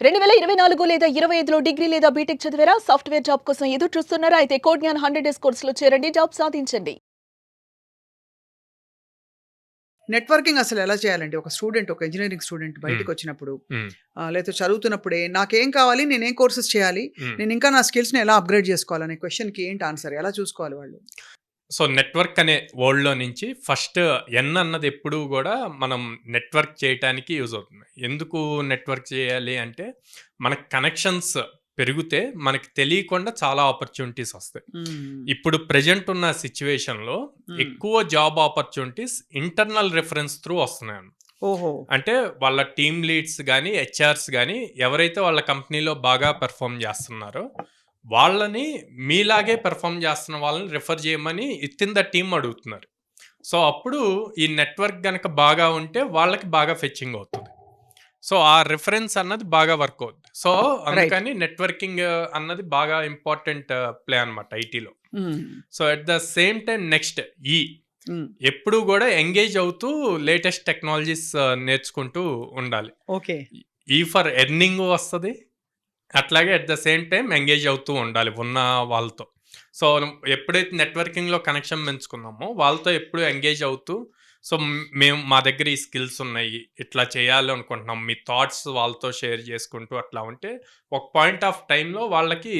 2024 లేదా 25లో డిగ్రీ లేదా బీటెక్ చదివారా? సాఫ్ట్‌వేర్ జాబ్ కోసం ఎదురు చూస్తున్నారా? అయితే కోడ్ జ్ఞాన్ 100 డేస్ కోర్సులో చేరండి. జాబ్ సాధించండి. నెట్వర్కింగ్ అసలు ఎలా చేయాలండి? ఒక ఇంజినీరింగ్ స్టూడెంట్ హ్మ్. బయటికొచ్చినప్పుడు హ్మ్. లేతే చదువుతున్నప్పుడే నాకేం కావాలి? నేనేం కోర్సెస్ చేయాలి? హ్మ్. నేనింకా నా స్కిల్స్‌ని ఎలా అప్‌గ్రేడ్ జేసుకోవాలనే క్వెషన్‌కి ఏంటి ఆన్సర్? ఎలా చూసుకోవాలి వాళ్ళు? సో, నెట్వర్క్ అనే వర్డ్‌లో నుంచి ఫస్ట్ ఎన్ అన్నది ఎప్పుడూ గూడా మనం నెట్వర్క్ చేయటానికి యూజ్ అవుతుంది. ఎందుకు నెట్వర్క్ చేయాలి అంటే, మనకు కనెక్షన్స్ పెరిగితే మనకి తెలియకుండా చాలా ఆపర్చునిటీస్ వస్తాయి. హ్మ్. ఇప్పుడు ప్రెజెంట్ ఉన్న సిట్యుయేషన్‌లో హ్మ్. ఎక్కువ job opportunities internal reference through వస్తున్నాయండి. ఓహో! అంటే వాళ్ళ టీమ్ లీడ్స్ గాని, హెచ్ఆర్స్ గాని ఎవరైతే వాళ్ళ కంపెనీలో బాగా పెర్ఫార్మ్ జేస్తున్నారో, వాళ్ళని మీలాగే పెర్ఫార్మ్ జేస్తున్న వాళ్ళని రిఫర్ జేయమని వితిన్ ద టీమ్ అడుగుతున్నారు. సో, అప్పుడు ఈ నెట్వర్క్ గనక బాగా ఉంటే వాళ్ళకి బాగా ఫెచ్చింగ్ అవుతది. సో, ఆ రిఫరెన్స్ అన్నది బాగా వర్క్ అవుద్ది. So, right. అందుకని నెట్వర్కింగ్ అన్నది బాగా ఇంపార్టెంట్ ప్లే అనమాట ఐటీలో. హ్మ్. So, at the same time next ఈ హ్మ్. ఎప్పుడు గూడా ఎంగేజ్ అవుతూ లేటెస్ట్ టెక్నాలజీస్ నేర్చుకుంటూ ఉండాలి. ఓకే. ఈ ఫర్ ఎర్నింగ్ వస్తది. అట్లాగే at the same time engage అవుతూ ఉండాలి ఉన్న వాళ్ళతో. సో, ఎప్పుడైతే నెట్వర్కింగ్‌లో కనెక్షన్ పెంచుకున్నామో వాళ్ళతో ఎప్పుడు ఎంగేజ్ అవుతూ సో, మేము మా దగ్గర ఈ స్కిల్స్ ఉన్నాయి. ఇట్లా చేయాలి అనుకుంటున్నాం. మీ థాట్స్ వాళ్ళతో షేర్ చేసుకుంటూ అట్లా ఉంటే ఒక పాయింట్ ఆఫ్ టైమ్‌లో వాళ్ళకి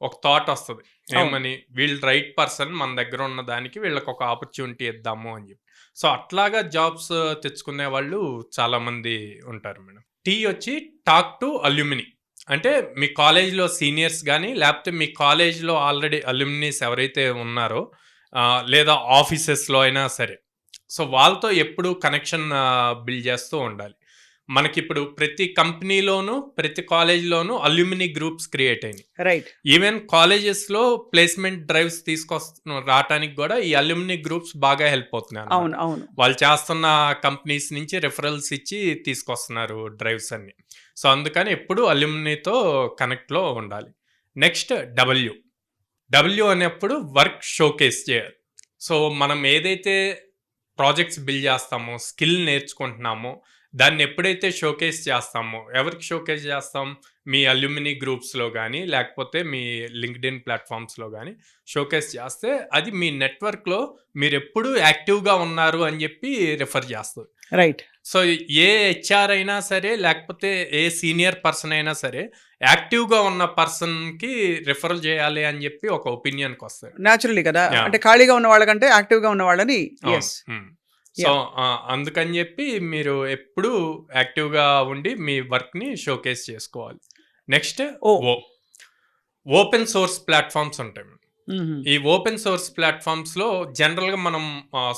ఒక థాట్ వస్తది. అవును. ఏమని వీళ్ళు రైట్ పర్సన్ మన దగ్గర ఉన్న దానికి వీళ్ళకి ఒక ఆపర్చునిటీ ఇద్దాము అని చెప్పి. సో, అట్లాగా జాబ్స్ తెచ్చుకునే వాళ్ళు చాలామంది ఉంటారు మేడం. టీ వచ్చి టాక్ టు అల్యూమిని. అంటే మీ కాలేజ్‌లో సీనియర్స్ గాని, లేపోతే మీ కాలేజ్‌లో ఆల్రెడీ అలుమినీస్ ఎవరైతే ఉన్నారో లేదా ఆఫీసెస్‌లో అయినా సరే. సో, వాళ్ళతో ఎప్పుడు కనెక్షన్ బిల్డ్ చేస్తూ ఉండాలి. మనకిప్పుడు ప్రతి కంపెనీలోనూ, ప్రతి కాలేజ్‌లోనూ అల్యూమిని గ్రూప్స్ క్రియేట్ అయినాయి. రైట్. ఈవెన్ కాలేజెస్‌లో ప్లేస్‌మెంట్ డ్రైవ్స్ రాటానికి గూడా ఈ అల్యూమిని గ్రూప్స్ బాగా హెల్ప్ అవుతున్నాయన్నమాట. అవును. అవును. వాళ్ళు చేస్తున్న కంపెనీస్ నుంచి రిఫరల్స్ ఇచ్చి తీసుకొస్తున్నారు డ్రైవ్స్ అన్ని. సో, అందుకని ఎప్పుడు అల్యూమినితో కనెక్ట్‌లో ఉండాలి. Next W. డబ్ల్యూ అనేప్పుడు వర్క్ షోకేస్ చేయాలి. సో, మనం ఏదైతే ప్రాజెక్ట్స్ బిల్డ్ చేస్తామో, స్కిల్ నేర్చుకుంటున్నామో, దాన్ని ఎప్పుడైతే షోకేస్ చేస్తామో, ఎవరికి షోకేస్ చేస్తాం? మీ అల్యూమిని గ్రూప్స్‌లో గాని, లేకపోతే మీ లింక్డ్ఇన్ ప్లాట్‌ఫార్మ్స్‌లో గాని షోకేస్ చేస్తే, అది మీ నెట్వర్క్‌లో మీరెప్పుడు యాక్టివ్‌గా ఉన్నారు అని చెప్పి రిఫర్ చేస్తది. రైట్. సో, ఏ హెచ్ఆర్ అయినా సరే, లేకపోతే ఏ సీనియర్ పర్సన్ అయినా సరే, యాక్టివ్‌గా ఉన్న పర్సన్‌కి రిఫరల్ చేయాలి అని చెప్పి ఒక ఒపీనియన్‌కొస్తాడు. నేచురల్లీ కదా! యాహ్! అంటే ఖాళీగా ఉన్న వాళ్ళకంటే యాక్టివ్‌గా ఉన్న వాళ్ళని అవును. యెస్. హ్మ్. So, yeah! అందుకని జెప్పి మీరు ఎప్పుడూ యాక్టివ్‌గా ఉండి మీ వర్క్‌ని షోకేస్ చేసుకోవాలి. నెక్స్ట్ ఓహ్! ఓ ఓపెన్ సోర్స్ ప్లాట్‌ఫార్మ్స్ ఉంటాయి. హుహు. ఈ ఓపెన్ సోర్స్ ప్లాట్‌ఫార్మ్స్‌లో జనరల్‌గా మనం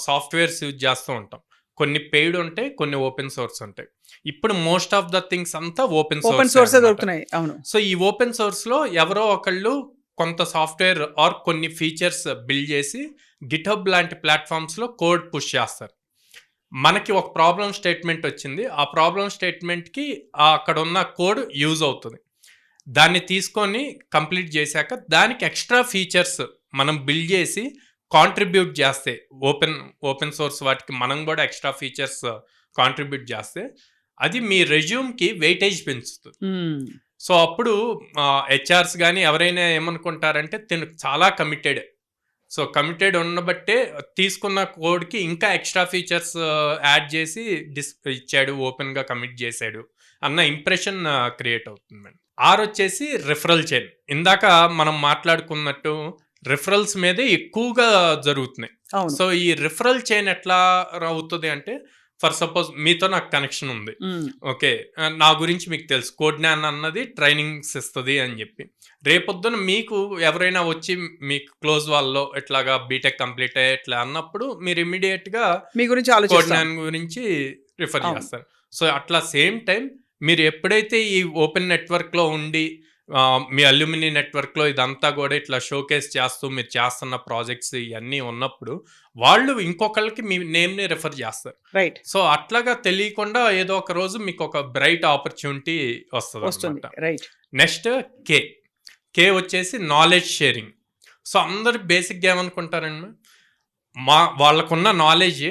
సాఫ్ట్‌వేర్స్ యూజ్ చేస్తూ ఉంటాం. కొన్ని పెయిడ్ ఉంటాయి. కొన్ని ఓపెన్ సోర్స్ ఉంటాయి. ఇప్పుడు మోస్ట్ ఆఫ్ ద థింగ్స్ అంతా ఓపెన్ ఓపెన్ సోర్సే సోర్సే అన్నమాట. దొరుకుతున్నాయి. అవును. సో, ఈ ఓపెన్ సోర్స్‌లో ఎవరో ఒకళ్ళు కొంత సాఫ్ట్‌వేర్ ఆర్ కొన్ని ఫీచర్స్ బిల్డ్ చేసి గిట్‌హబ్ లాంటి ప్లాట్‌ఫార్మ్స్‌లో కోడ్ పుష్ చేస్తారు. మనకి ఒక ప్రాబ్లమ్ స్టేట్మెంట్ వచ్చింది. ఆ ప్రాబ్లమ్ స్టేట్మెంట్‌కి అక్కడున్న కోడ్ యూజ్ అవుతది. దాన్ని తీసుకొని కంప్లీట్ చేశాక దానికి ఎక్స్‌ట్రా ఫీచర్స్ మనం బిల్డ్ చేసి కాంట్రిబ్యూట్ చేస్తే ఓపెన్ సోర్స్ వాటికి మనం కూడా ఎక్స్‌ట్రా ఫీచర్స్ కాంట్రిబ్యూట్ చేస్తే అది మీ రెజ్యూమ్‌కి వెయిటేజ్ పెంచుతది. హ్మ్. సో, అప్పుడు హెచ్ఆర్స్ గాని ఎవరైనా ఏమనుకుంటారంటే తిను చాలా కమిటెడ్. సో, కమిటెడ్ ఉండబట్టే తీసుకున్న కోడ్‌కి ఇంకా ఎక్స్‌ట్రా ఫీచర్స్ యాడ్ చేసి ఇచ్చాడు. ఓపెన్‌గా కమిట్ చేశాడు అన్న ఇంప్రెషన్ క్రియేట్ అవుతుంది మేడం. వచ్చేసి రిఫరల్ చైన్. ఇందాక మనం మాట్లాడుకున్నట్టు రిఫరల్స్ మీదే ఎక్కువగా జరుగుతున్నాయి. అవును. సో, ఈ రిఫరల్ చైన్ ఎట్లా అవుతది అంటే ఫర్ సపోజ్ మీతో నాకు కనెక్షన్ ఉంది. హ్మ్. ఓకే. నా గురించి మీకు తెలుసు. కోడ్‌నాన్ అన్నది ట్రైనింగ్స్ ఇస్తది అని జెప్పి. రేపొద్దున మీకు ఎవరైనా వచ్చి మీకు క్లోజ్ వాళ్ళలో ఇట్లాగా బీటెక్ కంప్లీట్ అయ్యి ఇట్లా అన్నప్పుడు మీరు ఇమ్మీడియేట్‌గా మీ గురించి ఆలోచిస్తాం. కోడ్‌నాన్ గురించి రిఫర్ అవును. జేస్తారు. సో, అట్లా సేమ్ టైమ్ మీరు ఎప్పుడైతే ఈ ఓపెన్ నెట్వర్క్‌లో ఉండి మీ అల్యూమిని నెట్వర్క్‌లో ఇదంతా గూడా ఇట్లా షోకేస్ చేస్తూ మీరు చేస్తున్న ప్రాజెక్ట్స్ ఇయన్నీ ఉన్నప్పుడు వాళ్ళు ఇంకొకళ్ళకి మీ నేమ్‌ని రిఫర్ జేస్తారు. రైట్. సో, అట్లాగా తెలియకుండా ఏదో ఒక రోజు మీకొక బ్రైట్ ఆపర్చునిటీ వస్తుంది. వస్తదనమాట. రైట్. నెక్స్ట్ కే. కే వచ్చేసి నాలెడ్జ్ షేరింగ్. సో, అందరూ బేసిక్‌గా ఏమనుకుంటారండి, వాళ్ళకున్న నాలెడ్జ్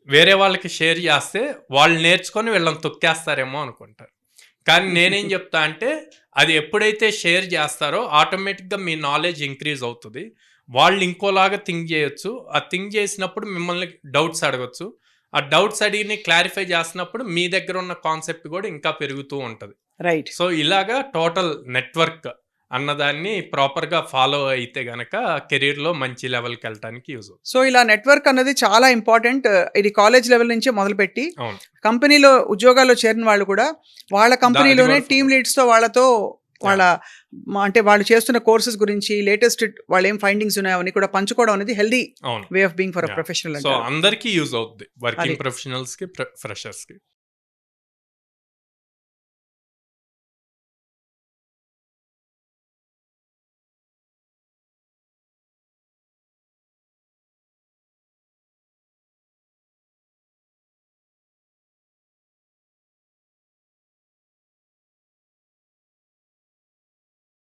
వేరే వాళ్ళకి షేర్ చేస్తే వాళ్ళు నేర్చుకొని వీళ్ళని తొక్కేస్తారేమో అనుకుంటారు. కానీ నేనేం చెప్తా అంటే అది ఎప్పుడైతే షేర్ చేస్తారో ఆటోమేటిక్గా మీ నాలెడ్జ్ ఇంక్రీజ్ అవుతుంది. వాళ్ళు ఇంకోలాగా థింక్ చేయొచ్చు. ఆ థింక్ చేసినప్పుడు మిమ్మల్ని డౌట్స్ అడగొచ్చు. ఆ డౌట్స్ అడిగి క్లారిఫై చేసినప్పుడు మీ దగ్గర ఉన్న కాన్సెప్ట్ కూడా ఇంకా పెరుగుతూ ఉంటుంది. రైట్. సో ఇలాగా టోటల్ నెట్వర్క్ అన్నదాన్ని ప్రాపర్గా ఫాలో అయితే గనక కెరీర్లో మంచి లెవెల్కి వెళ్ళడానికి యూజ్ అవుతుంది. సో ఇలా నెట్వర్క్ అన్నది చాలా ఇంపార్టెంట్. ఇది కాలేజ్ లెవెల్ నుంచే మొదలుపెట్టి అవును. కంపెనీలో ఉద్యోగాల్లో చేరిన వాళ్ళు కూడా వాళ్ళ కంపెనీలోనే కూడా టీమ్ లీడ్స్తో వాళ్ళతో వాళ్ళ అంటే వాళ్ళు చేస్తున్న కోర్సెస్ గురించి లేటెస్ట్ వాళ్ళు ఏం ఫైండింగ్స్ ఉన్నాయో అవన్నీ కూడా పంచుకోవడం అనేది హెల్దీ అవును. Way of being for a professional. So అందరికీ యూజ్ అవుతుంది, వర్కింగ్ అది. ప్రొఫెషనల్స్కి, ఫ్రెషర్స్కి.